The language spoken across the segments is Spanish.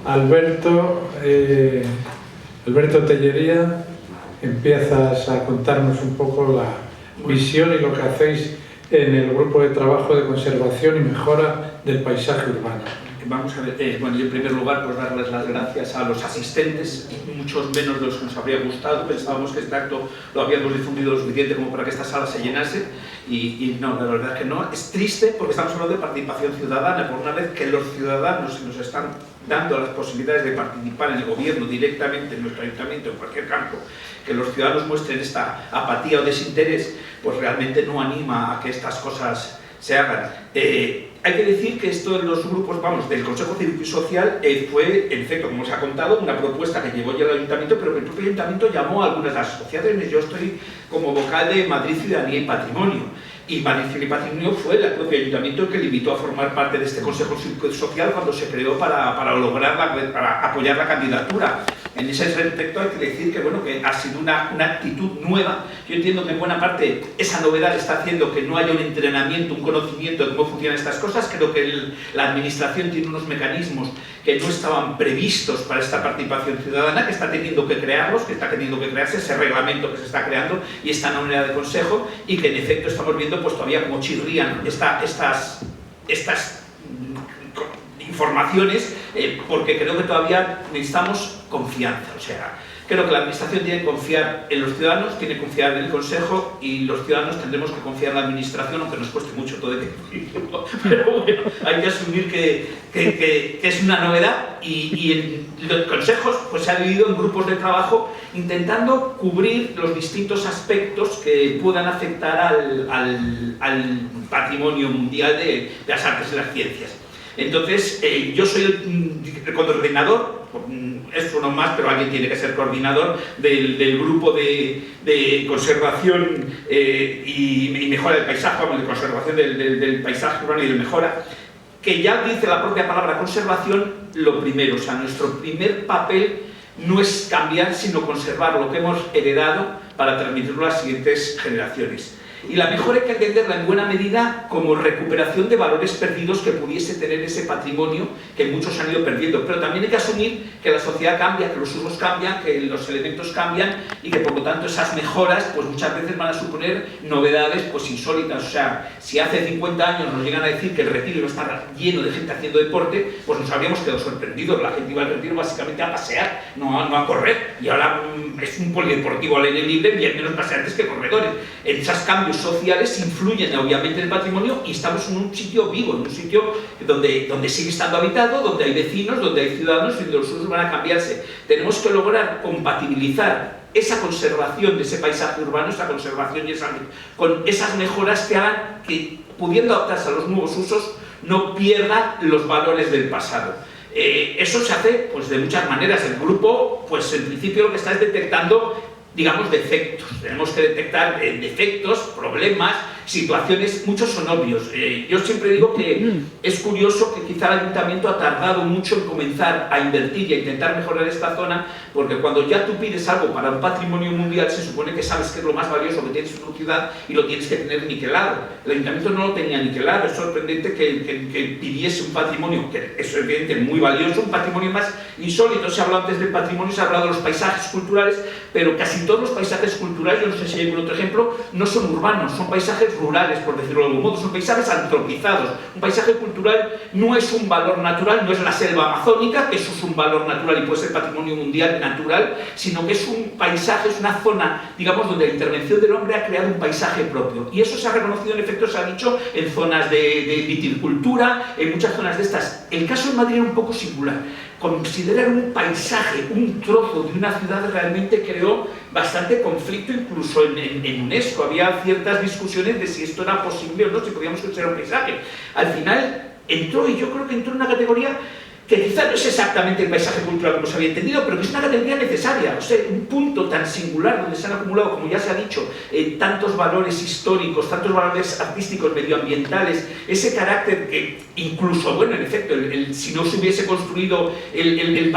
Alberto Tellería, empiezas a contarnos un poco la visión y lo que hacéis en el grupo de trabajo de conservación y mejora del paisaje urbano. Vamos a ver, bueno, yo en primer lugar pues darles las gracias a los asistentes, muchos menos de los que nos habría gustado. Pensábamos que este acto lo habíamos difundido lo suficiente como para que esta sala se llenase y no, la verdad es que no. Es triste porque estamos hablando de participación ciudadana, por una vez que los ciudadanos nos están dando las posibilidades de participar en el gobierno directamente, en nuestro ayuntamiento, en cualquier campo, que los ciudadanos muestren esta apatía o desinterés, pues realmente no anima a que estas cosas se hagan. Hay que decir que esto en los grupos, vamos, del Consejo Cívico y Social fue, en efecto, como os ha contado, una propuesta que llevó ya el Ayuntamiento, pero que el propio Ayuntamiento llamó a algunas de las asociaciones. Yo estoy como vocal de Madrid Ciudadanía y Patrimonio, y Madrid Ciudadanía y Patrimonio fue el propio Ayuntamiento el que le invitó a formar parte de este Consejo Cívico y Social cuando se creó para lograr, para apoyar la candidatura. En ese respecto hay que decir que, bueno, que ha sido una actitud nueva. Yo entiendo que en buena parte esa novedad está haciendo que no haya un entrenamiento, un conocimiento de cómo funcionan estas cosas. Creo que la administración tiene unos mecanismos que no estaban previstos para esta participación ciudadana, que está teniendo que crearlos, que está teniendo que crearse ese reglamento que se está creando y esta unidad de consejo, y que en efecto estamos viendo pues todavía como chirrían estas informaciones, porque creo que todavía necesitamos confianza. O sea, creo que la administración tiene que confiar en los ciudadanos, tiene que confiar en el Consejo, y los ciudadanos tendremos que confiar en la administración, aunque nos cueste mucho todo de pero bueno, hay que asumir que es una novedad, y en los consejos pues se ha dividido en grupos de trabajo intentando cubrir los distintos aspectos que puedan afectar al patrimonio mundial de las artes y las ciencias. Entonces, yo soy el coordinador, es uno más, pero alguien tiene que ser coordinador del grupo de conservación y mejora del paisaje, de conservación del paisaje urbano y de mejora, que ya dice la propia palabra conservación lo primero. O sea, nuestro primer papel no es cambiar, sino conservar lo que hemos heredado para transmitirlo a las siguientes generaciones. Y la mejora hay que entenderla en buena medida como recuperación de valores perdidos que pudiese tener ese patrimonio que muchos han ido perdiendo. Pero también hay que asumir que la sociedad cambia, que los usos cambian, que los elementos cambian, y que por lo tanto esas mejoras pues muchas veces van a suponer novedades pues insólitas. O sea, si hace 50 años nos llegan a decir que el Retiro iba a estar lleno de gente haciendo deporte, pues nos habríamos quedado sorprendidos. La gente iba al Retiro básicamente a pasear, no a correr, y ahora es un polideportivo al aire libre y hay menos paseantes que corredores. En esos cambios sociales influyen obviamente en el patrimonio, y estamos en un sitio vivo, en un sitio donde sigue estando habitado, donde hay vecinos, donde hay ciudadanos y donde los usos van a cambiarse. Tenemos que lograr compatibilizar esa conservación de ese paisaje urbano, esa conservación y con esas mejoras que hagan que, pudiendo adaptarse a los nuevos usos, no pierdan los valores del pasado. Eso se hace pues de muchas maneras. El grupo, pues en principio lo que está es detectando, digamos, defectos. Tenemos que detectar defectos, problemas, situaciones. Muchos son obvios. Yo siempre digo que es curioso que quizá el Ayuntamiento ha tardado mucho en comenzar a invertir y a intentar mejorar esta zona, porque cuando ya tú pides algo para un patrimonio mundial, se supone que sabes que es lo más valioso que tienes en tu ciudad y lo tienes que tener niquelado. El Ayuntamiento no lo tenía niquelado. Es sorprendente que pidiese un patrimonio, que es evidentemente muy valioso, un patrimonio más insólito. Se ha hablado antes del patrimonio, se ha hablado de los paisajes culturales, pero casi todos los paisajes culturales, yo no sé si hay algún otro ejemplo, no son urbanos, son paisajes rurales, por decirlo de algún modo, son paisajes antropizados. Un paisaje cultural no es un valor natural, no es la selva amazónica, que eso es un valor natural y puede ser patrimonio mundial natural, sino que es un paisaje, es una zona, digamos, donde la intervención del hombre ha creado un paisaje propio. Y eso se ha reconocido, en efecto, se ha dicho, en zonas de viticultura, en muchas zonas de estas. El caso de Madrid era un poco singular. Considerar un paisaje, un trozo de una ciudad, realmente creó bastante conflicto, incluso en UNESCO. Había ciertas discusiones de si esto era posible o no, si podíamos considerar un paisaje. Al final entró, y yo creo que entró en una categoría que quizá no es exactamente el paisaje cultural como se había entendido, pero que es una categoría necesaria. O sea, un punto tan singular donde se han acumulado, como ya se ha dicho, tantos valores históricos, tantos valores artísticos, medioambientales, ese carácter que incluso, bueno, en efecto, si no se hubiese construido el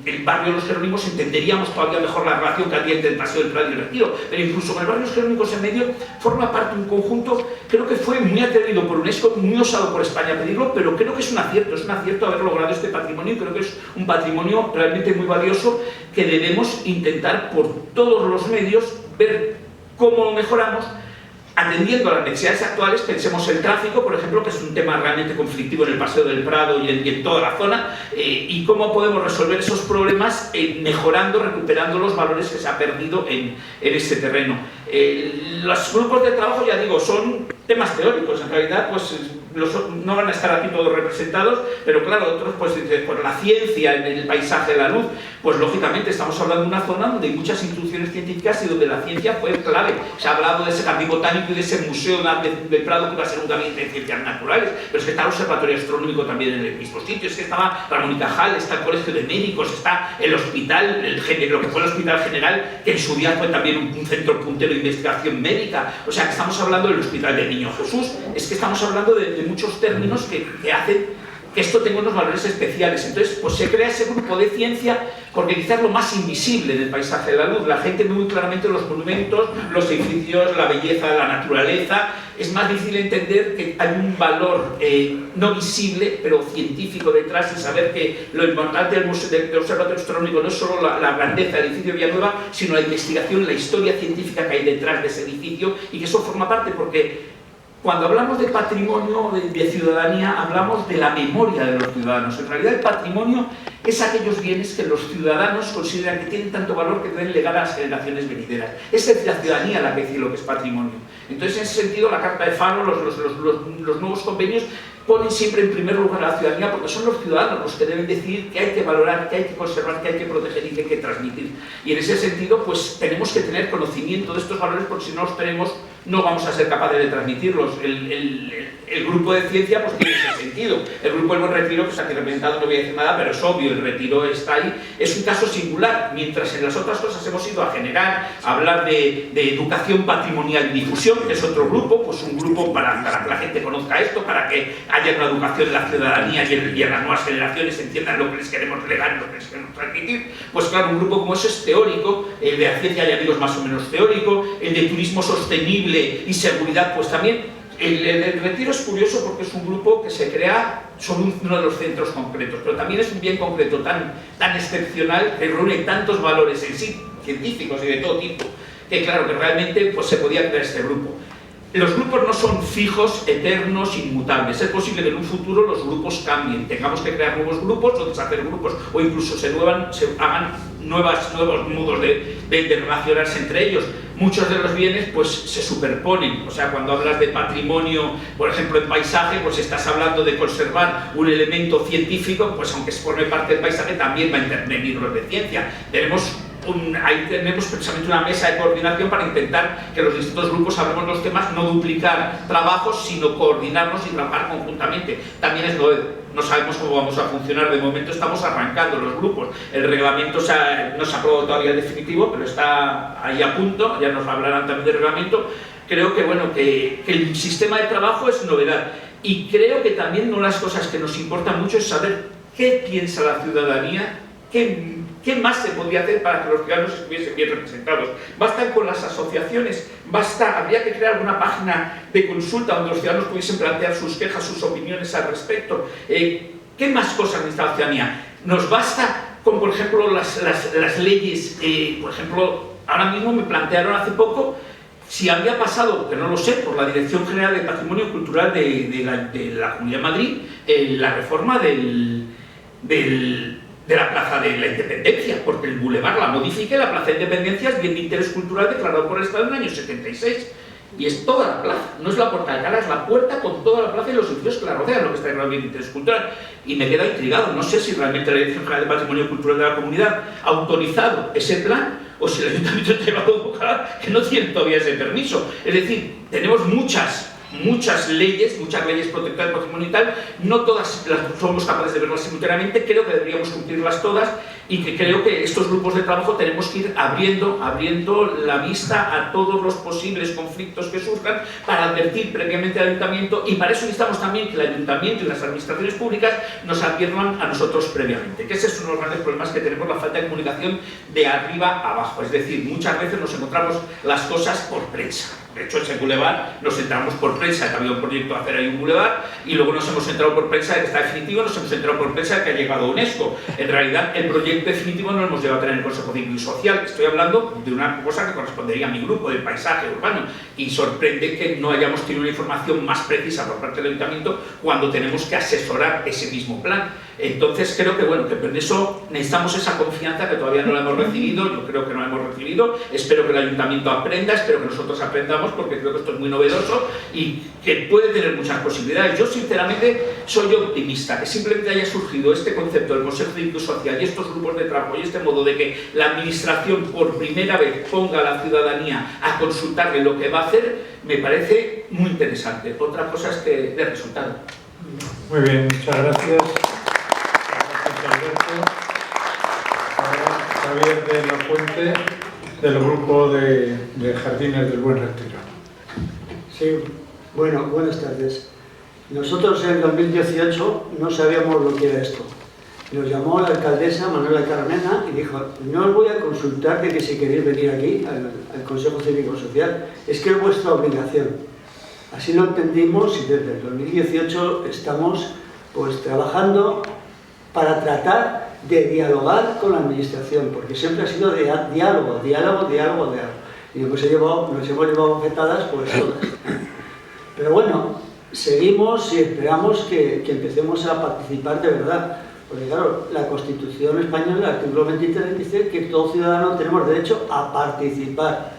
el barrio de los Jerónimos entenderíamos todavía mejor la relación que había entre el Paseo del Prado y el Retiro, pero incluso con el barrio de los Jerónimos en medio forma parte de un conjunto, creo que fue muy atrevido por UNESCO, muy osado por España pedirlo, pero creo que es un acierto haber logrado este patrimonio, y creo que es un patrimonio realmente muy valioso que debemos intentar por todos los medios ver cómo lo mejoramos, atendiendo a las necesidades actuales. Pensemos el tráfico, por ejemplo, que es un tema realmente conflictivo en el Paseo del Prado y en toda la zona, y cómo podemos resolver esos problemas mejorando, recuperando los valores que se ha perdido en este terreno. Los grupos de trabajo, ya digo, son temas teóricos, en realidad pues no van a estar aquí todos representados, pero claro, otros pues por la ciencia en el paisaje de la luz, pues lógicamente estamos hablando de una zona donde hay muchas instituciones científicas y donde la ciencia fue clave. Se ha hablado de ese jardín botánico y de ese museo del Prado que iba a ser un gabinete de ciencias naturales, pero es que está el observatorio astronómico también en el mismo sitio, es que estaba Ramón y Cajal, está el Colegio de Médicos, está el hospital, lo que fue el Hospital General, que en su día fue también un centro puntero de investigación médica. O sea, que estamos hablando del Hospital del Niño Jesús, es que estamos hablando de muchos términos que hacen que esto tenga unos valores especiales. Entonces, pues se crea ese grupo de ciencia porque quizás lo más invisible del paisaje de la luz. La gente ve muy claramente los monumentos, los edificios, la belleza, la naturaleza. Es más difícil entender que hay un valor no visible, pero científico detrás, y saber que lo importante del Observatorio Astronómico no es solo la grandeza del edificio de Villanueva, sino la investigación, la historia científica que hay detrás de ese edificio, y que eso forma parte, porque cuando hablamos de patrimonio de ciudadanía, hablamos de la memoria de los ciudadanos. En realidad el patrimonio es aquellos bienes que los ciudadanos consideran que tienen tanto valor que deben legar a las generaciones venideras. Es la ciudadanía la que dice lo que es patrimonio. Entonces, en ese sentido, la Carta de Faro, los nuevos convenios, ponen siempre en primer lugar a la ciudadanía, porque son los ciudadanos los que deben decidir qué hay que valorar, qué hay que conservar, qué hay que proteger y qué hay que transmitir. Y en ese sentido, pues tenemos que tener conocimiento de estos valores, porque si no los tenemos, no vamos a ser capaces de transmitirlos. El grupo de ciencia pues tiene ese sentido. El grupo del Buen Retiro, que está aquí representado, no voy a decir nada, pero es obvio, el retiro está ahí. Es un caso singular, mientras en las otras cosas hemos ido a generar, a hablar de educación patrimonial y difusión, que es otro grupo, pues un grupo para que la gente conozca esto, para que haya una educación en la ciudadanía y en las nuevas generaciones entiendan lo que les queremos legar, lo que les queremos transmitir. Pues claro, un grupo como ese es teórico, el de la ciencia, ya digo, es más o menos teórico, el de turismo sostenible y seguridad, pues también. El retiro es curioso porque es un grupo que se crea sobre uno de los centros concretos, pero también es un bien concreto tan excepcional, que reúne tantos valores en sí, científicos y de todo tipo, que claro, que realmente pues, se podía crear este grupo. Los grupos no son fijos, eternos, inmutables. Es posible que en un futuro los grupos cambien, tengamos que crear nuevos grupos o deshacer grupos, o incluso se hagan nuevos modos de relacionarse entre ellos. Muchos de los bienes pues se superponen, o sea, cuando hablas de patrimonio, por ejemplo en paisaje, pues estás hablando de conservar un elemento científico, pues aunque forme parte del paisaje también va a intervenir los de ciencia. Ahí tenemos precisamente una mesa de coordinación para intentar que los distintos grupos hablemos los temas, no duplicar trabajos, sino coordinarnos y trabajar conjuntamente. También es novedoso. No sabemos cómo vamos a funcionar, de momento estamos arrancando los grupos. El reglamento no se ha aprobado todavía el definitivo, pero está ahí a punto, ya nos hablarán también del reglamento. Creo que, bueno, que el sistema de trabajo es novedad, y creo que también una de las cosas que nos importa mucho es saber qué piensa la ciudadanía, qué más se podría hacer para que los ciudadanos estuviesen bien representados. Basta con las asociaciones, habría que crear una página de consulta donde los ciudadanos pudiesen plantear sus quejas, sus opiniones al respecto. ¿Qué más cosas necesita la ciudadanía? Nos basta con, por ejemplo, las leyes. Por ejemplo, ahora mismo me plantearon hace poco si había pasado, que no lo sé, por la Dirección General de Patrimonio Cultural de la Comunidad de Madrid, la reforma de la Plaza de la Independencia, porque el Boulevard la modifica, la Plaza de Independencia es bien de interés cultural declarado por el Estado en el año 76, y es toda la plaza, no es la puerta de cara, es la puerta con toda la plaza y los edificios que la rodean, lo que está declarado bien de interés cultural. Y me queda intrigado, no sé si realmente la Dirección General de Patrimonio Cultural de la Comunidad ha autorizado ese plan, o si el Ayuntamiento de Boca, que no tiene todavía ese permiso. Es decir, tenemos muchas muchas leyes protectoras del patrimonio y tal, no todas somos capaces de verlas simultáneamente, creo que deberíamos cumplirlas todas y que creo que estos grupos de trabajo tenemos que ir abriendo la vista a todos los posibles conflictos que surjan para advertir previamente al ayuntamiento, y para eso necesitamos también que el ayuntamiento y las administraciones públicas nos adviertan a nosotros previamente, que ese es uno de los grandes problemas que tenemos, la falta de comunicación de arriba a abajo, es decir, muchas veces nos encontramos las cosas por prensa. De hecho, ese bulevar nos enteramos por prensa de que había un proyecto de hacer ahí un bulevar, y luego nos hemos enterado por prensa de que está definitivo, nos hemos enterado por prensa de que ha llegado a UNESCO. En realidad, el proyecto definitivo no lo hemos llegado a tener en el Consejo Cívico y Social. Estoy hablando de una cosa que correspondería a mi grupo, del paisaje urbano, y sorprende que no hayamos tenido una información más precisa por parte del Ayuntamiento cuando tenemos que asesorar ese mismo plan. Entonces creo que, bueno, que por eso necesitamos esa confianza que todavía no la hemos recibido, yo creo que no la hemos recibido, espero que el Ayuntamiento aprenda, espero que nosotros aprendamos, porque creo que esto es muy novedoso y que puede tener muchas posibilidades. Yo sinceramente soy optimista, que simplemente haya surgido este concepto del Consejo Cívico y Social y estos grupos de trabajo y este modo de que la administración por primera vez ponga a la ciudadanía a consultarle lo que va a hacer, me parece muy interesante. Otra cosa es que dé resultado. Muy bien, muchas gracias. Javier de la Fuente, del grupo de Jardines del Buen Retiro. Sí, bueno, buenas tardes. Nosotros en 2018 no sabíamos lo que era esto. Nos llamó la alcaldesa Manuela Carmena y dijo: no os voy a consultar de que si queréis venir aquí al Consejo Cívico Social, es que es vuestra obligación. Así lo entendimos y desde el 2018 estamos pues trabajando para tratar de dialogar con la administración, porque siempre ha sido de diálogo. Y nos hemos llevado bofetadas pues todas. Pero bueno, seguimos y esperamos que empecemos a participar de verdad. Porque claro, la Constitución española, el artículo 23, dice que todo ciudadano tenemos derecho a participar.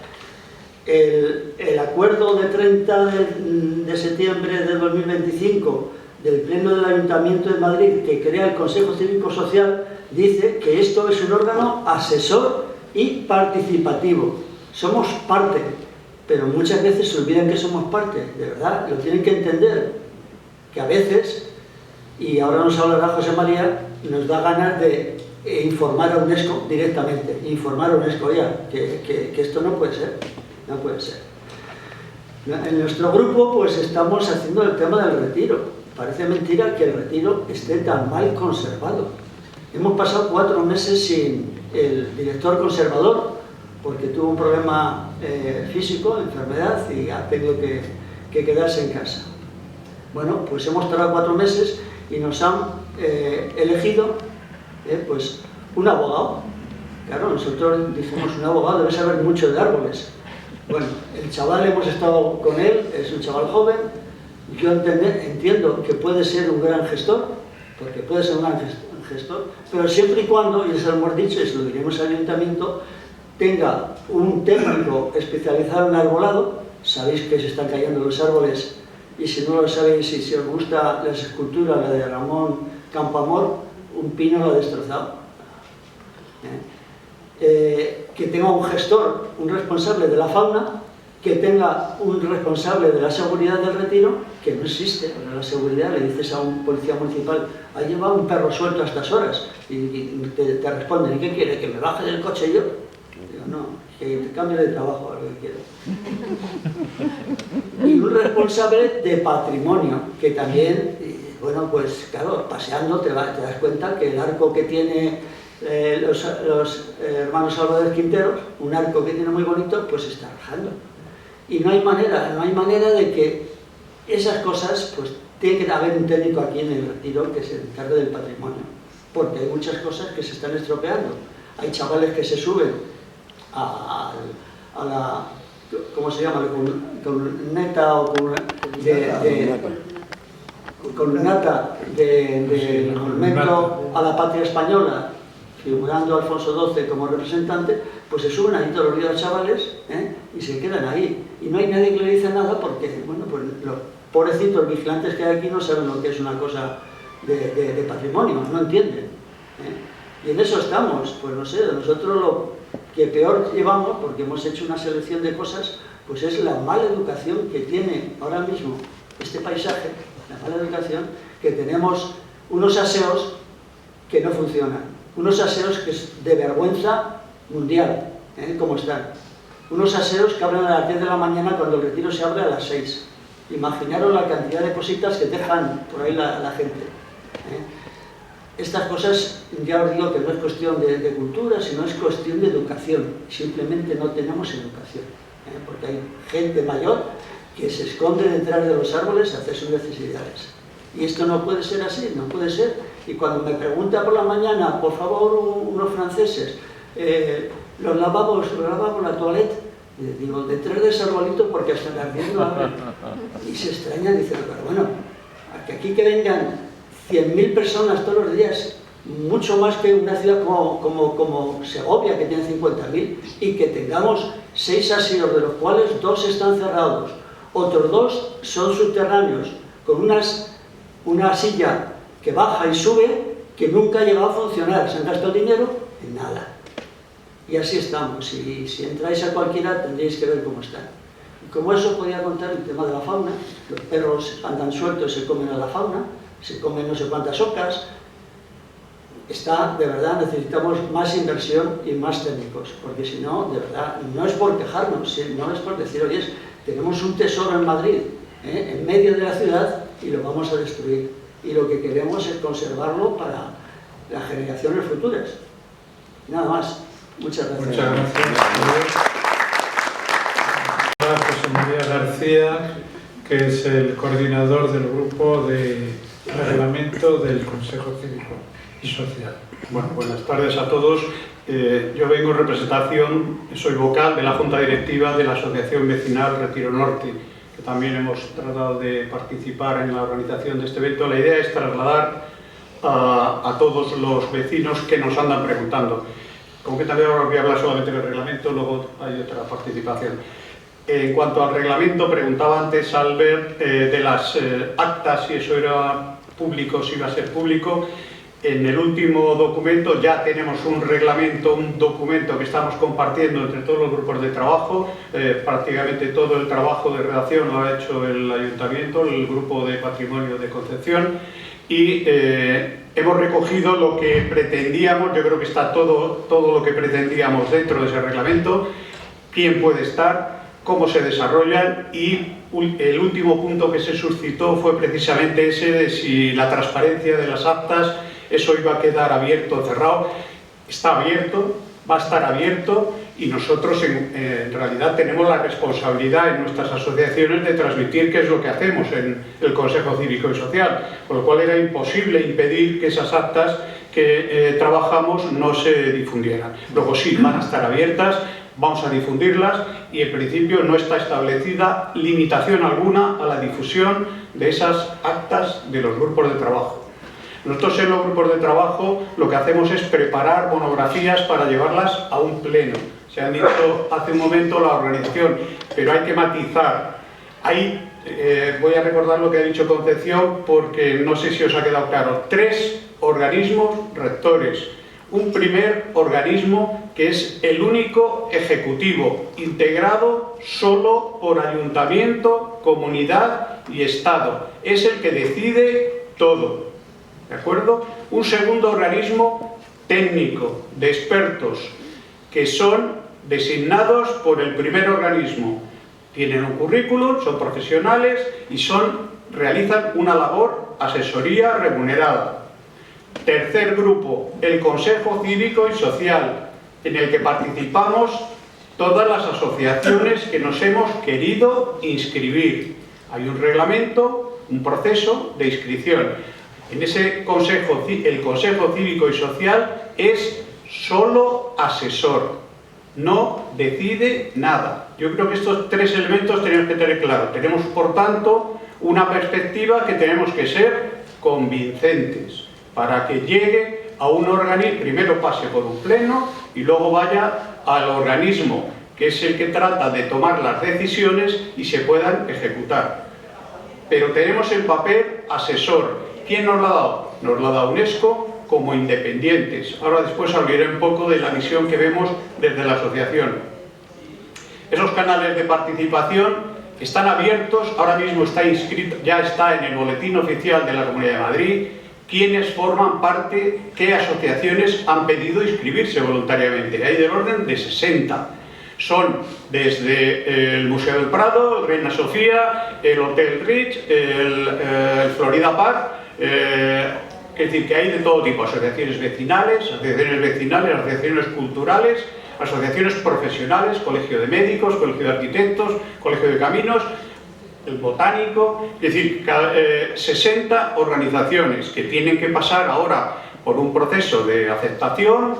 El acuerdo de 30 de septiembre de 2025 del Pleno del Ayuntamiento de Madrid, que crea el Consejo Cívico Social, dice que esto es un órgano asesor y participativo. Somos parte, pero muchas veces se olvidan que somos parte, de verdad, lo tienen que entender, que a veces, y ahora nos hablará José María, nos da ganas de informar a UNESCO directamente, informar a UNESCO ya, que esto no puede ser, no puede ser. En nuestro grupo pues estamos haciendo el tema del retiro. Parece mentira que el retiro esté tan mal conservado. Hemos pasado 4 meses sin el director conservador porque tuvo un problema físico, enfermedad, y ha tenido que quedarse en casa. Bueno, pues hemos tardado 4 meses y nos han elegido pues un abogado. Claro, nosotros dijimos, un abogado debe saber mucho de árboles. Bueno, el chaval, hemos estado con él, es un chaval joven. Yo entiendo que puede ser un gran gestor, porque puede ser un gran gestor, pero siempre y cuando, y eso lo hemos dicho y se lo diremos al ayuntamiento, tenga un técnico especializado en arbolado. Sabéis que se están cayendo los árboles, y si no lo sabéis, y si os gusta las esculturas, la de Ramón Campoamor, un pino lo ha destrozado. Que tenga un gestor, un responsable de la fauna, que tenga un responsable de la seguridad del retiro, que no existe. La seguridad, le dices a un policía municipal: ha llevado un perro suelto a estas horas, y te responden: ¿y qué quiere? ¿Que me baje del coche yo? Digo, no, que te cambie de trabajo, a lo que quiero. Y un responsable de patrimonio, que también, bueno, pues claro, paseando te das cuenta que el arco que tiene los hermanos Álvarez Quinteros, un arco que tiene muy bonito, pues se está rajando. Y no hay manera de que esas cosas, pues tiene que haber un técnico aquí en el retiro que se encargue del patrimonio, porque hay muchas cosas que se están estropeando. Hay chavales que se suben a la, ¿cómo se llama?, columneta o columnata del monumento a la patria española, figurando a Alfonso XII como representante, pues se suben ahí todos los días chavales, y se quedan ahí. Y no hay nadie que le dice nada porque, bueno, pues los pobrecitos vigilantes que hay aquí no saben lo que es una cosa de patrimonio, no entienden. Y en eso estamos, pues no sé, nosotros lo que peor llevamos, porque hemos hecho una selección de cosas pues es la mala educación que tiene ahora mismo este paisaje, la mala educación, que tenemos unos aseos que no funcionan, unos aseos que es de vergüenza mundial, como están. Unos aseos que abren a las 10 de la mañana cuando el retiro se abre a las 6. Imaginaros la cantidad de cositas que dejan por ahí la gente. Estas cosas, ya os digo que no es cuestión de cultura, sino es cuestión de educación. Simplemente no tenemos educación, porque hay gente mayor que se esconde detrás de los árboles a hacer sus necesidades. Y esto no puede ser así, no puede ser. Y cuando me pregunta por la mañana, por favor, unos franceses, los lavabos, la toilette, digo, detrás de ese arbolito porque hasta las 10 no abren. Y se extraña, dice, pero bueno, aquí que vengan 100.000 personas todos los días, mucho más que una ciudad como Segovia, que tiene 50.000, y que tengamos 6 asilos, de los cuales 2 están cerrados, otros 2 son subterráneos, con una silla que baja y sube, que nunca ha llegado a funcionar, se han gastado dinero en nada. Y así estamos, y si entráis a cualquiera tendréis que ver cómo están. Y como eso podía contar el tema de la fauna, los perros andan sueltos, se comen a la fauna, se comen no sé cuántas ocas. De verdad, necesitamos más inversión y más técnicos, porque si no, de verdad, no es por quejarnos, no es por decir, oye, tenemos un tesoro en Madrid, en medio de la ciudad, y lo vamos a destruir. Y lo que queremos es conservarlo para las generaciones futuras. Nada más. Muchas gracias. Muchas gracias. José María García, que es el coordinador del grupo de reglamento del Consejo Cívico y Social. Bueno, buenas tardes a todos. Yo vengo en representación, soy vocal de la Junta Directiva de la Asociación Vecinal Retiro Norte, que también hemos tratado de participar en la organización de este evento. La idea es trasladar a todos los vecinos que nos andan preguntando. Concretamente ahora voy a hablar solamente del reglamento, luego hay otra participación. En cuanto al reglamento, preguntaba antes Albert de las actas, si eso era público, si iba a ser público. En el último documento ya tenemos un reglamento, un documento que estamos compartiendo entre todos los grupos de trabajo. Prácticamente todo el trabajo de redacción lo ha hecho el Ayuntamiento, el Grupo de Patrimonio de Concepción, y hemos recogido lo que pretendíamos. Yo creo que está todo lo que pretendíamos dentro de ese reglamento, quién puede estar, cómo se desarrollan, y el último punto que se suscitó fue precisamente ese de si la transparencia de las actas, eso iba a quedar abierto o cerrado. Está abierto, va a estar abierto, y nosotros en realidad tenemos la responsabilidad en nuestras asociaciones de transmitir qué es lo que hacemos en el Consejo Cívico y Social, con lo cual era imposible impedir que esas actas que trabajamos no se difundieran. Luego sí, van a estar abiertas, vamos a difundirlas, y en principio no está establecida limitación alguna a la difusión de esas actas de los grupos de trabajo. Nosotros en los grupos de trabajo lo que hacemos es preparar monografías para llevarlas a un pleno. Se han dicho hace un momento la organización, pero hay que matizar. Voy a recordar lo que ha dicho Concepción, porque no sé si os ha quedado claro. 3 organismos rectores. Un primer organismo que es el único ejecutivo, integrado solo por ayuntamiento, comunidad y Estado. Es el que decide todo. ¿De acuerdo? Un segundo organismo técnico, de expertos, que son designados por el primer organismo. Tienen un currículum, son profesionales y realizan una labor asesoría remunerada. Tercer grupo, el Consejo Cívico y Social, en el que participamos todas las asociaciones que nos hemos querido inscribir. Hay un reglamento, un proceso de inscripción. En ese consejo, el Consejo Cívico y Social es solo asesor, no decide nada. Yo creo que estos 3 elementos tenemos que tener claro. Tenemos, por tanto, una perspectiva que tenemos que ser convincentes para que llegue a un organismo, primero pase por un pleno y luego vaya al organismo, que es el que trata de tomar las decisiones y se puedan ejecutar. Pero tenemos el papel asesor. ¿Quién nos lo ha dado? Nos lo ha dado UNESCO como independientes. Ahora después hablaré un poco de la visión que vemos desde la asociación. Esos canales de participación están abiertos, ahora mismo está inscrito, ya está en el boletín oficial de la Comunidad de Madrid, quienes forman parte, qué asociaciones han pedido inscribirse voluntariamente. Hay del orden de 60. Son desde el Museo del Prado, Reina Sofía, el Hotel Rich, el Florida Park, es decir, que hay de todo tipo, asociaciones vecinales, asociaciones culturales, asociaciones profesionales, colegio de médicos, colegio de arquitectos, colegio de caminos, el botánico, es decir, 60 organizaciones que tienen que pasar ahora por un proceso de aceptación,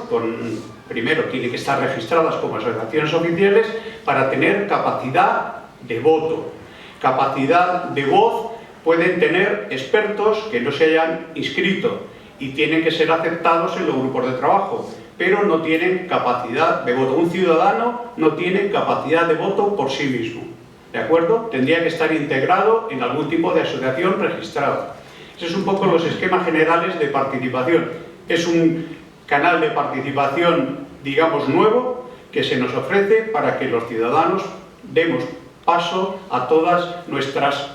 primero tienen que estar registradas como asociaciones oficiales para tener capacidad de voto. Capacidad de voz pueden tener expertos que no se hayan inscrito y tienen que ser aceptados en los grupos de trabajo, pero no tienen capacidad de voto. Un ciudadano no tiene capacidad de voto por sí mismo, ¿de acuerdo? Tendría que estar integrado en algún tipo de asociación registrada. Esos son un poco los esquemas generales de participación. Es un canal de participación, digamos, nuevo, que se nos ofrece para que los ciudadanos demos paso a todas nuestras,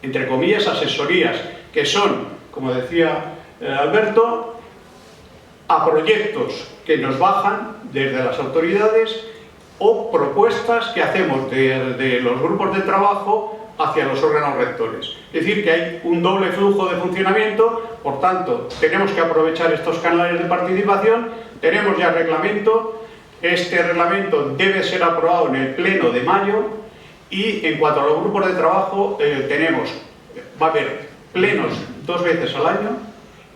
entre comillas, asesorías, que son, como decía Alberto, a proyectos que nos bajan desde las autoridades o propuestas que hacemos de los grupos de trabajo hacia los órganos rectores. Es decir, que hay un doble flujo de funcionamiento, por tanto, tenemos que aprovechar estos canales de participación, tenemos ya reglamento, este reglamento debe ser aprobado en el pleno de mayo y en cuanto a los grupos de trabajo va a haber plenos 2 veces al año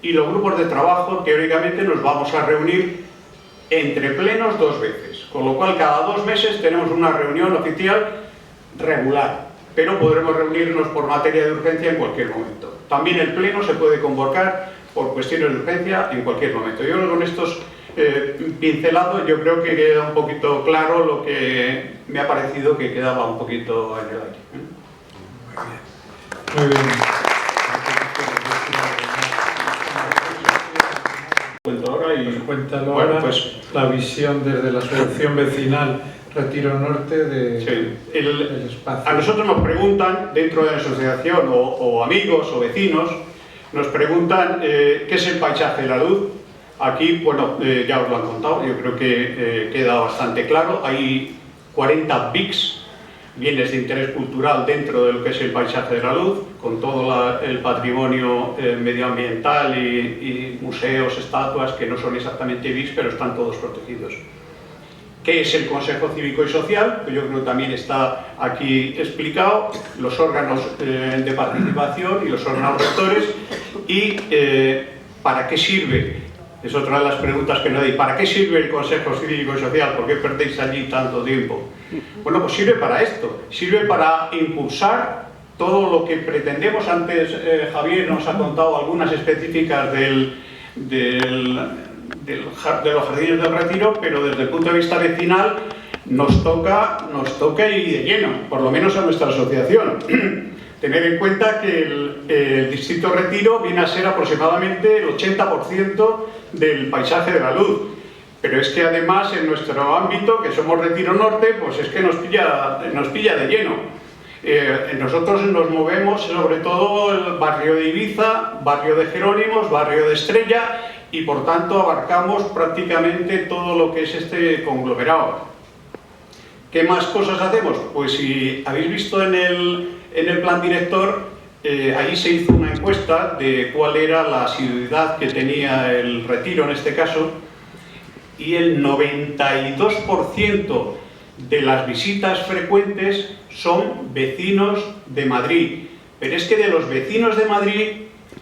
y los grupos de trabajo teóricamente nos vamos a reunir entre plenos 2 veces, con lo cual cada 2 meses tenemos una reunión oficial regular, pero podremos reunirnos por materia de urgencia en cualquier momento. También el pleno se puede convocar por cuestiones de urgencia en cualquier momento. Yo con estos pincelados yo creo que queda un poquito claro lo que me ha parecido que quedaba un poquito en el aire. Muy bien. Cuento ahora y... Pues cuéntalo bueno, ahora, pues, la visión desde la Asociación Vecinal Retiro Norte sí, del espacio. A nosotros nos preguntan, dentro de la asociación, o amigos o vecinos, nos preguntan qué es el paisaje de la luz. Aquí, bueno, ya os lo han contado, yo creo que queda bastante claro. Hay 40 BICs, bienes de interés cultural, dentro de lo que es el paisaje de la luz, con todo el patrimonio medioambiental y museos, estatuas, que no son exactamente BICs, pero están todos protegidos. ¿Qué es el Consejo Cívico y Social? Pues yo creo que también está aquí explicado, los órganos de participación y los órganos rectores, y ¿para qué sirve? Es otra de las preguntas que no hay. ¿Para qué sirve el Consejo Cívico y Social? ¿Por qué perdéis allí tanto tiempo? Bueno, pues sirve para esto, sirve para impulsar todo lo que pretendemos. Antes Javier nos ha contado algunas específicas de los jardines del Retiro, pero desde el punto de vista vecinal nos toca y de lleno, por lo menos a nuestra asociación. Tener en cuenta que el Distrito Retiro viene a ser aproximadamente el 80% del paisaje de la luz, pero es que además en nuestro ámbito, que somos Retiro Norte, pues es que nos pilla de lleno. Nosotros nos movemos sobre todo el barrio de Ibiza, barrio de Jerónimos, barrio de Estrella, y por tanto abarcamos prácticamente todo lo que es este conglomerado. ¿Qué más cosas hacemos? Pues si habéis visto en el plan director, ahí se hizo una encuesta de cuál era la asiduidad que tenía el Retiro en este caso, y el 92% de las visitas frecuentes son vecinos de Madrid. Pero es que de los vecinos de Madrid,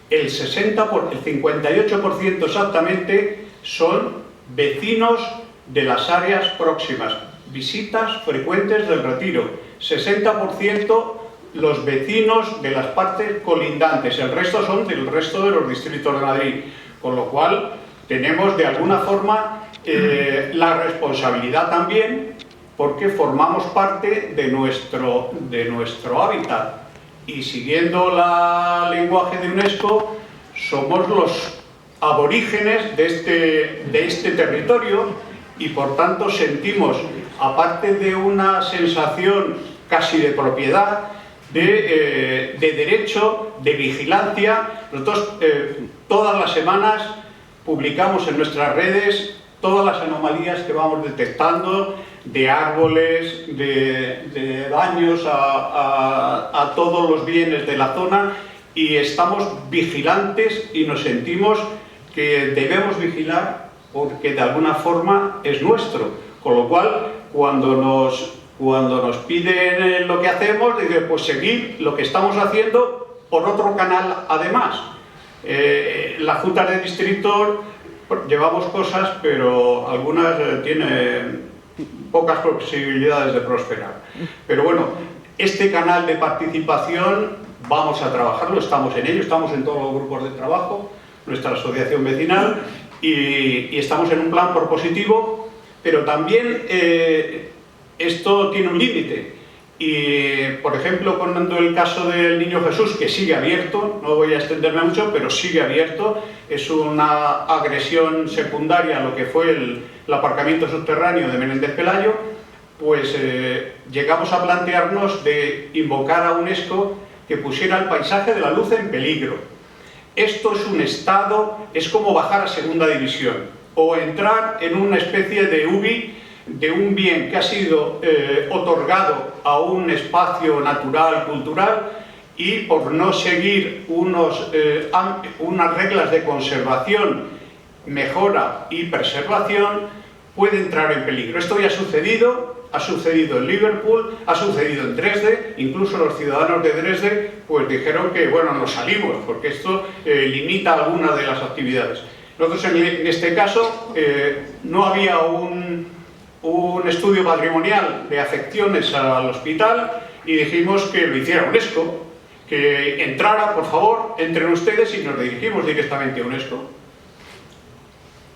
el 58% exactamente son vecinos de las áreas próximas, visitas frecuentes del Retiro. 60% los vecinos de las partes colindantes, el resto son del resto de los distritos de Madrid, con lo cual tenemos de alguna forma la responsabilidad también, porque formamos parte de nuestro hábitat, y siguiendo el lenguaje de UNESCO somos los aborígenes de este territorio, y por tanto sentimos aparte de una sensación casi de propiedad, de derecho, de vigilancia. Nosotros todas las semanas publicamos en nuestras redes todas las anomalías que vamos detectando, de árboles, de daños a todos los bienes de la zona, y estamos vigilantes y nos sentimos que debemos vigilar porque de alguna forma es nuestro, con lo cual cuando nos piden lo que hacemos, dicen, pues seguir lo que estamos haciendo por otro canal además. La Junta de Distrito llevamos cosas, pero algunas tienen pocas posibilidades de prosperar. Pero bueno, este canal de participación vamos a trabajarlo, estamos en ello, estamos en todos los grupos de trabajo, nuestra asociación vecinal, y estamos en un plan propositivo, pero también esto tiene un límite. Y, por ejemplo, cuando el caso del Niño Jesús, que sigue abierto, no voy a extenderme mucho, pero sigue abierto, es una agresión secundaria a lo que fue el aparcamiento subterráneo de Menéndez Pelayo, pues llegamos a plantearnos de invocar a UNESCO que pusiera el paisaje de la luz en peligro. Esto es un estado, es como bajar a segunda división, o entrar en una especie de UBI, de un bien que ha sido otorgado a un espacio natural, cultural, y por no seguir unas reglas de conservación, mejora y preservación, puede entrar en peligro. Esto ya ha sucedido en Liverpool, ha sucedido en Dresde, incluso los ciudadanos de Dresde pues dijeron que bueno, nos salimos, porque esto limita algunas de las actividades. Nosotros en este caso no había un estudio patrimonial de afecciones al hospital y dijimos que lo hiciera UNESCO, que entrara, por favor, entren ustedes, y nos dirigimos directamente a UNESCO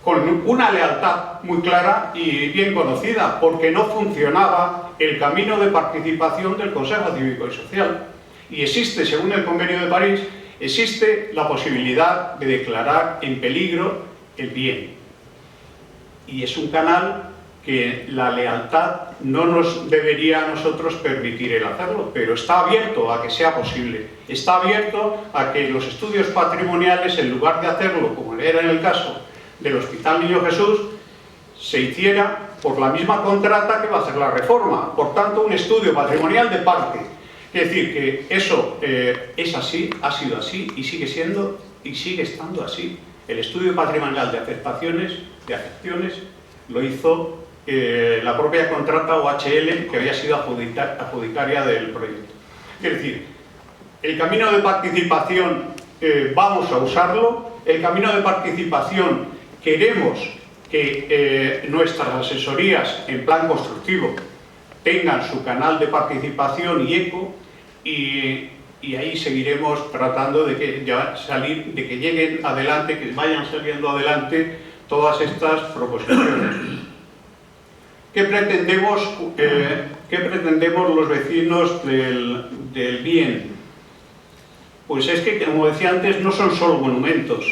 con una lealtad muy clara y bien conocida, porque no funcionaba el camino de participación del Consejo Cívico y Social. Y existe, según el Convenio de París, existe la posibilidad de declarar en peligro el bien. Y es un canal que la lealtad no nos debería a nosotros permitir el hacerlo, pero está abierto a que sea posible. Está abierto a que los estudios patrimoniales, en lugar de hacerlo, como era en el caso del Hospital Niño Jesús, se hiciera por la misma contrata que va a hacer la reforma. Por tanto, un estudio patrimonial de parte. Es decir, que eso es así, ha sido así y sigue siendo y sigue estando así. El estudio patrimonial de afecciones lo hizo la propia contrata OHL, que había sido adjudicaria del proyecto. Es decir, el camino de participación vamos a usarlo. El camino de participación queremos que nuestras asesorías en plan constructivo tengan su canal de participación y eco, y ahí seguiremos tratando de que lleguen adelante, que vayan saliendo adelante todas estas proposiciones. ¿Qué pretendemos los vecinos del bien? Pues es que, como decía antes, no son solo monumentos.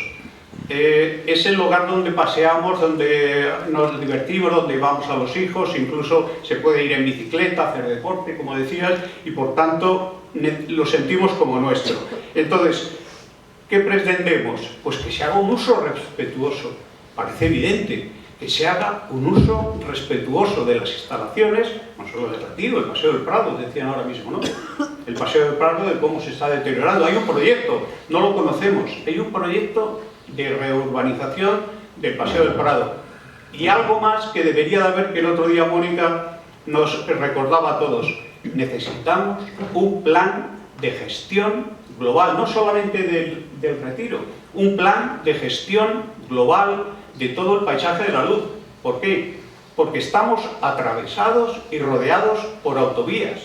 Es el lugar donde paseamos, donde nos divertimos, donde vamos a los hijos, incluso se puede ir en bicicleta, hacer deporte, como decías, y por tanto lo sentimos como nuestro. Entonces, ¿qué pretendemos? Pues que se haga un uso respetuoso. Parece evidente que se haga un uso respetuoso de las instalaciones, no solo del Retiro, el Paseo del Prado, decían ahora mismo, ¿no? El Paseo del Prado, de cómo se está deteriorando. Hay un proyecto, no lo conocemos, hay un proyecto de reurbanización del Paseo del Prado. Y algo más que debería de haber, que el otro día Mónica nos recordaba a todos. Necesitamos un plan de gestión global, no solamente del Retiro, un plan de gestión global de todo el paisaje de la luz. ¿Por qué? Porque estamos atravesados y rodeados por autovías,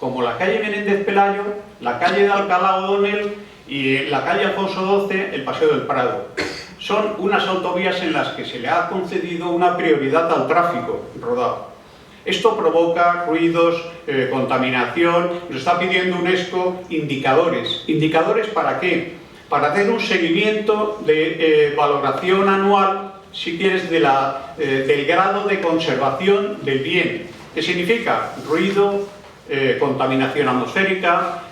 como la calle Menéndez Pelayo, la calle de Alcalá O'Donnell y la calle Alfonso XII, el Paseo del Prado. Son unas autovías en las que se le ha concedido una prioridad al tráfico rodado. Esto provoca ruidos, contaminación. Nos está pidiendo UNESCO indicadores. ¿Indicadores para qué? Para hacer un seguimiento de valoración anual, si quieres, del grado de conservación del bien. ¿Qué significa? Ruido, contaminación atmosférica,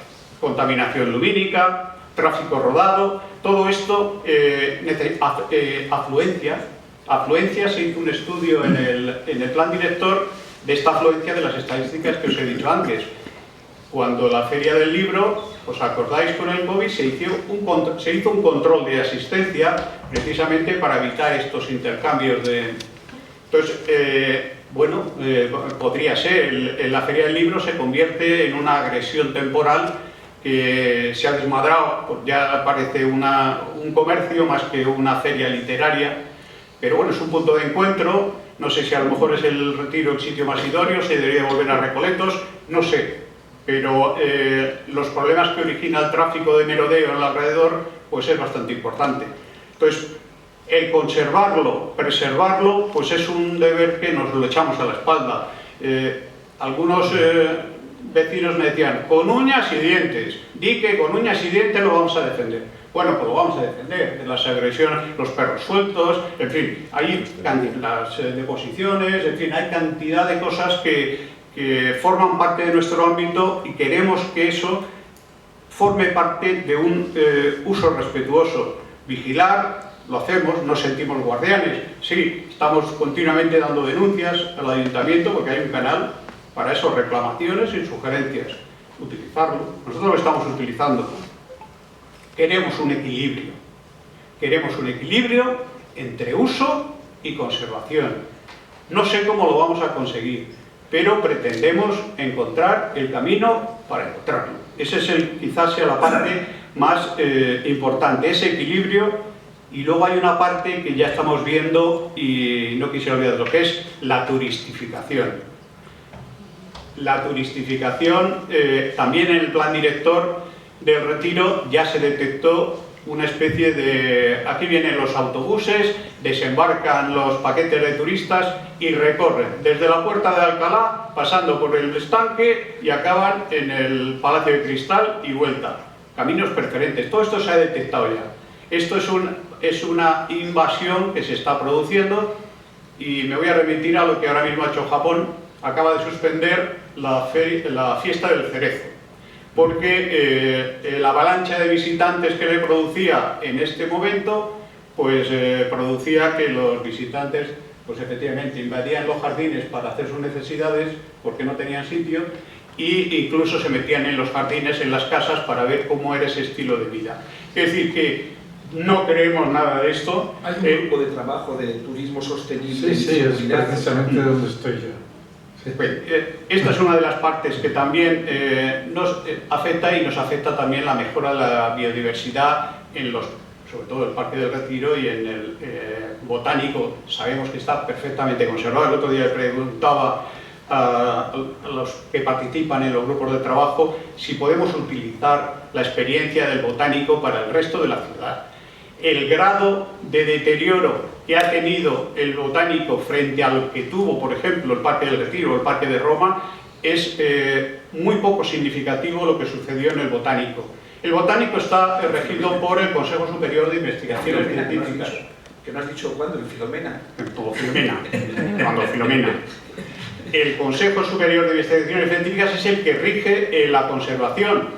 contaminación lumínica, tráfico rodado, todo esto, afluencia. Se hizo un estudio en el plan director de esta afluencia de las estadísticas que os he dicho antes. Cuando la Feria del Libro, ¿os acordáis con el COVID? Se hizo un control de asistencia precisamente para evitar estos intercambios de... Entonces, podría ser, la Feria del Libro se convierte en una agresión temporal que se ha desmadrado, pues ya parece un comercio más que una feria literaria, pero bueno, es un punto de encuentro. No sé si a lo mejor es el Retiro el sitio más idóneo, se debería volver a Recoletos, no sé, pero los problemas que origina el tráfico de merodeo en el alrededor, pues es bastante importante. Entonces, el conservarlo, preservarlo, pues es un deber que nos lo echamos a la espalda. Algunos vecinos me decían, con uñas y dientes, di que con uñas y dientes lo vamos a defender. Bueno, pues lo vamos a defender de las agresiones, los perros sueltos, en fin, hay las deposiciones, en fin, hay cantidad de cosas que forman parte de nuestro ámbito y queremos que eso forme parte de un uso respetuoso. Vigilar, lo hacemos, nos sentimos guardianes, sí, estamos continuamente dando denuncias al ayuntamiento porque hay un canal para eso, reclamaciones y sugerencias. Utilizarlo, nosotros lo estamos utilizando. Queremos un equilibrio entre uso y conservación. No sé cómo lo vamos a conseguir, pero pretendemos encontrar el camino para encontrarlo. Ese es quizás sea la parte más importante, ese equilibrio. Y luego hay una parte que ya estamos viendo y no quisiera olvidar lo que es la turistificación. La turistificación, también en el plan director del Retiro ya se detectó una especie de... Aquí vienen los autobuses, desembarcan los paquetes de turistas y recorren desde la Puerta de Alcalá, pasando por el estanque y acaban en el Palacio de Cristal y vuelta. Caminos preferentes. Todo esto se ha detectado ya. Esto es una invasión que se está produciendo y me voy a remitir a lo que ahora mismo ha hecho Japón. Acaba de suspender la fiesta del cerezo, porque la avalancha de visitantes que le producía en este momento, pues producía que los visitantes, pues efectivamente invadían los jardines para hacer sus necesidades porque no tenían sitio e incluso se metían en los jardines, en las casas, para ver cómo era ese estilo de vida. Es decir, que no creemos nada de esto. Hay un grupo de trabajo de turismo sostenible. Sí, es precisamente donde estoy yo. Sí. Esta es una de las partes que también nos afecta y nos afecta también la mejora de la biodiversidad sobre todo el Parque del Retiro y en el botánico. Sabemos que está perfectamente conservado. El otro día le preguntaba a los que participan en los grupos de trabajo si podemos utilizar la experiencia del botánico para el resto de la ciudad. El grado de deterioro que ha tenido el botánico frente a lo que tuvo, por ejemplo, el Parque del Retiro o el Parque de Roma, es muy poco significativo lo que sucedió en el botánico. El botánico está regido por el Consejo Superior de Investigaciones Científicas. ¿Que no has dicho cuándo? ¿En Filomena? Cuando Filomena. El Consejo Superior de Investigaciones Científicas es el que rige la conservación,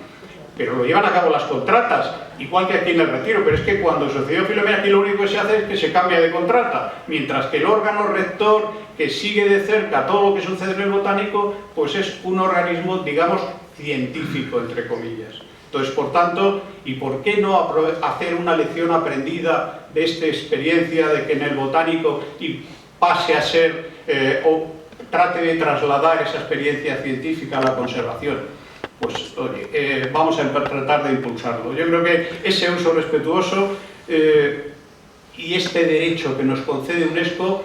pero lo llevan a cabo las contratas, igual que aquí en el Retiro. Pero es que cuando sucedió Filomena, aquí lo único que se hace es que se cambia de contrata, mientras que el órgano rector que sigue de cerca todo lo que sucede en el botánico, pues es un organismo, digamos, científico, entre comillas. Entonces, por tanto, ¿y por qué no hacer una lección aprendida de esta experiencia de que en el botánico y pase a ser, o trate de trasladar esa experiencia científica a la conservación? Pues, oye, vamos a tratar de impulsarlo. Yo creo que ese uso respetuoso y este derecho que nos concede UNESCO,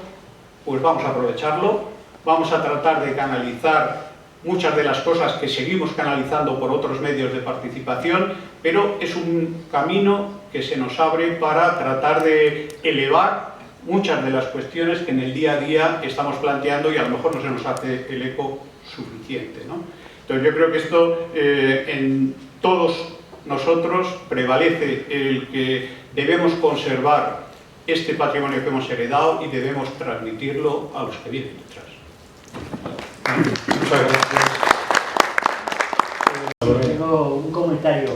pues vamos a aprovecharlo, vamos a tratar de canalizar muchas de las cosas que seguimos canalizando por otros medios de participación, pero es un camino que se nos abre para tratar de elevar muchas de las cuestiones que en el día a día estamos planteando y a lo mejor no se nos hace el eco suficiente, ¿no? Entonces yo creo que esto en todos nosotros prevalece el que debemos conservar este patrimonio que hemos heredado y debemos transmitirlo a los que vienen detrás. Muchas gracias. Tengo un comentario.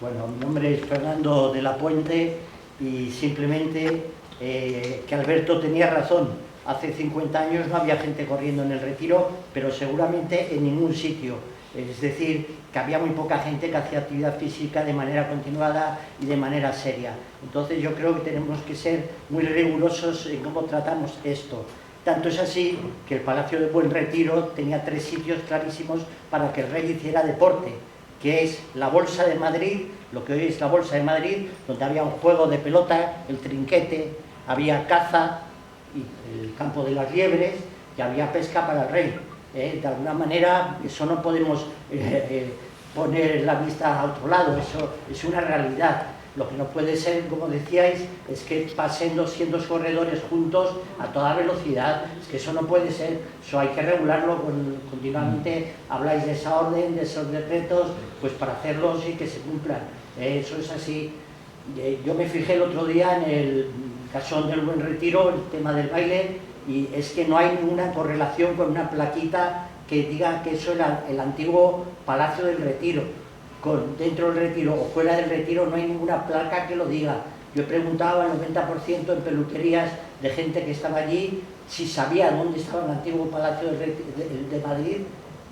Bueno, mi nombre es Fernando de la Puente y simplemente que Alberto tenía razón. Hace 50 años no había gente corriendo en el Retiro, pero seguramente en ningún sitio. Es decir, que había muy poca gente que hacía actividad física de manera continuada y de manera seria. Entonces yo creo que tenemos que ser muy rigurosos en cómo tratamos esto. Tanto es así que el Palacio de Buen Retiro tenía 3 sitios clarísimos para que el rey hiciera deporte, que es la Bolsa de Madrid, lo que hoy es la Bolsa de Madrid, donde había un juego de pelota, el trinquete, había caza, y el campo de las liebres, y había pesca para el rey. De alguna manera, eso no podemos poner la vista a otro lado, eso es una realidad. Lo que no puede ser, como decíais, es que pasen 200 corredores juntos a toda velocidad. Es que eso no puede ser, eso hay que regularlo continuamente. Habláis de esa orden, de esos decretos, pues para hacerlos y que se cumplan. Eso es así. Yo me fijé el otro día en el Casón del Buen Retiro, el tema del baile, y es que no hay ninguna correlación con una plaquita que diga que eso era el antiguo Palacio del Retiro. Dentro del Retiro o fuera del Retiro no hay ninguna placa que lo diga. Yo preguntaba al 90% en peluquerías de gente que estaba allí si sabía dónde estaba el antiguo Palacio de Madrid,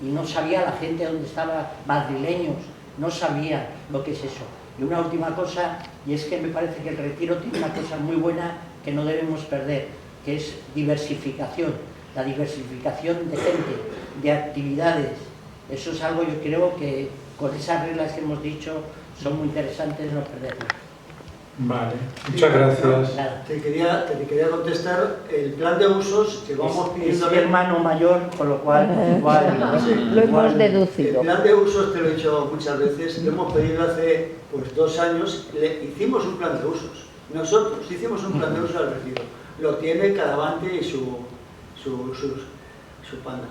y no sabía la gente dónde estaban, madrileños, no sabían lo que es eso. Y una última cosa, y es que me parece que el Retiro tiene una cosa muy buena que no debemos perder, que es diversificación, la diversificación de gente, de actividades. Eso es algo, yo creo que con esas reglas que hemos dicho son muy interesantes no perderlas. Vale, muchas gracias. Te quería contestar el plan de usos que vamos pidiendo. Es mi hermano mayor, con lo cual igual, lo hemos deducido. El plan de usos, te lo he dicho muchas veces, lo hemos pedido hace 2 años, hicimos un plan de usos. Nosotros hicimos un plan de usos al Retiro. Lo tiene Caravante y su panda.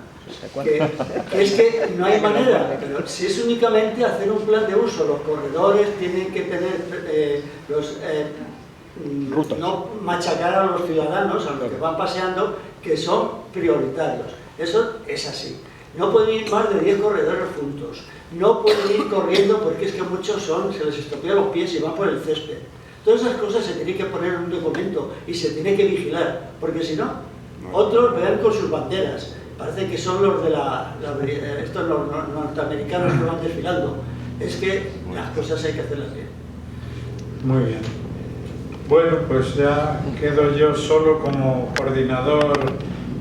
Que es que no hay manera, pero si es únicamente hacer un plan de uso, los corredores tienen que tener no machacar a los ciudadanos, a los que van paseando, que son prioritarios. Eso es así. No pueden ir más de 10 corredores juntos. No pueden ir corriendo porque es que muchos se les estropea los pies y van por el césped. Todas esas cosas se tienen que poner en un documento y se tiene que vigilar, porque si no, otros vean con sus banderas. Parece que son los de estos los norteamericanos que van desfilando. Es que las cosas hay que hacerlas bien. Muy bien. Bueno, pues ya quedo yo solo como coordinador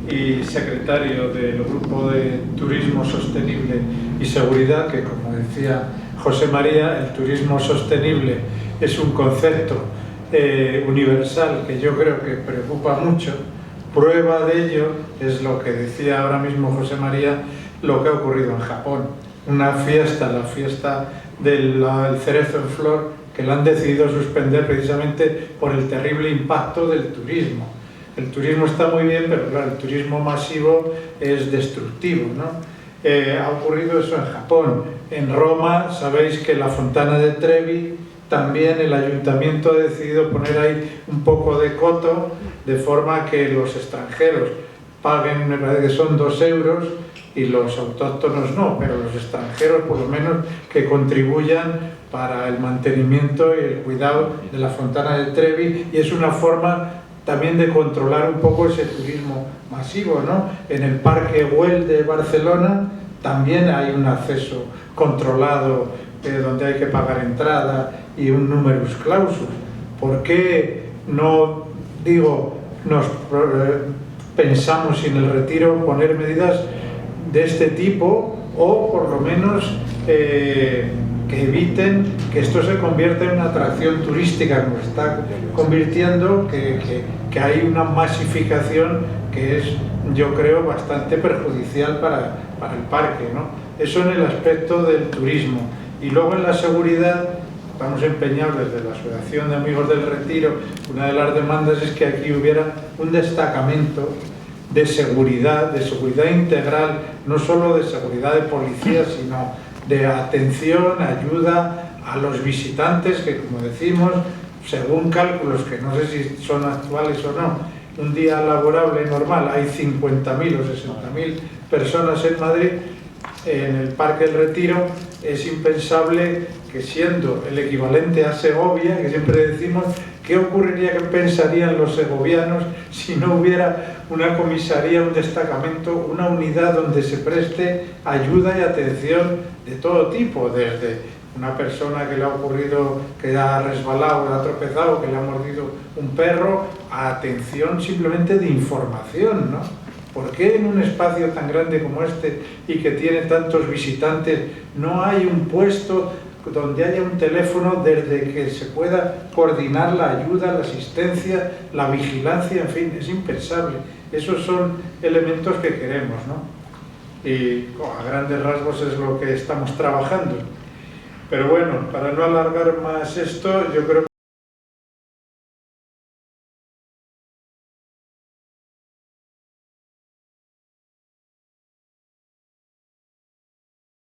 y secretario del Grupo de Turismo Sostenible y Seguridad, que como decía José María, el turismo sostenible es un concepto universal que yo creo que preocupa mucho. Prueba de ello es lo que decía ahora mismo José María, lo que ha ocurrido en Japón. Una fiesta, la fiesta del cerezo en flor, que la han decidido suspender precisamente por el terrible impacto del turismo. El turismo está muy bien, pero claro, el turismo masivo es destructivo, ¿no? Ha ocurrido eso en Japón. En Roma, sabéis que la Fontana de Trevi, también el ayuntamiento ha decidido poner ahí un poco de coto, de forma que los extranjeros paguen, me parece que son 2 euros, y los autóctonos no, pero los extranjeros por lo menos que contribuyan para el mantenimiento y el cuidado de la Fontana de Trevi, y es una forma también de controlar un poco ese turismo masivo, ¿no? En el Parque Güell de Barcelona también hay un acceso controlado donde hay que pagar entrada y un numerus clausus. ¿Por qué no, nos pensamos en el Retiro poner medidas de este tipo, o por lo menos que eviten que esto se convierta en una atracción turística, como se está convirtiendo, que hay una masificación que es, yo creo, bastante perjudicial para el parque, ¿no? Eso en el aspecto del turismo. Y luego en la seguridad, estamos empeñados desde la Asociación de Amigos del Retiro, una de las demandas es que aquí hubiera un destacamento de seguridad integral, no solo de seguridad de policía, sino de atención, ayuda a los visitantes que, como decimos, según cálculos que no sé si son actuales o no, un día laborable normal hay 50.000 o 60.000 personas en Madrid, en el Parque del Retiro es impensable que, siendo el equivalente a Segovia, que siempre decimos, ¿qué ocurriría, qué pensarían los segovianos si no hubiera una comisaría, un destacamento, una unidad donde se preste ayuda y atención de todo tipo, desde una persona que le ha ocurrido, que ha resbalado, que ha tropezado, que le ha mordido un perro, a atención simplemente de información, ¿no? ¿Por qué en un espacio tan grande como este y que tiene tantos visitantes no hay un puesto donde haya un teléfono desde que se pueda coordinar la ayuda, la asistencia, la vigilancia? En fin, es impensable. Esos son elementos que queremos, ¿no? Y a grandes rasgos es lo que estamos trabajando. Pero bueno, para no alargar más esto, yo creo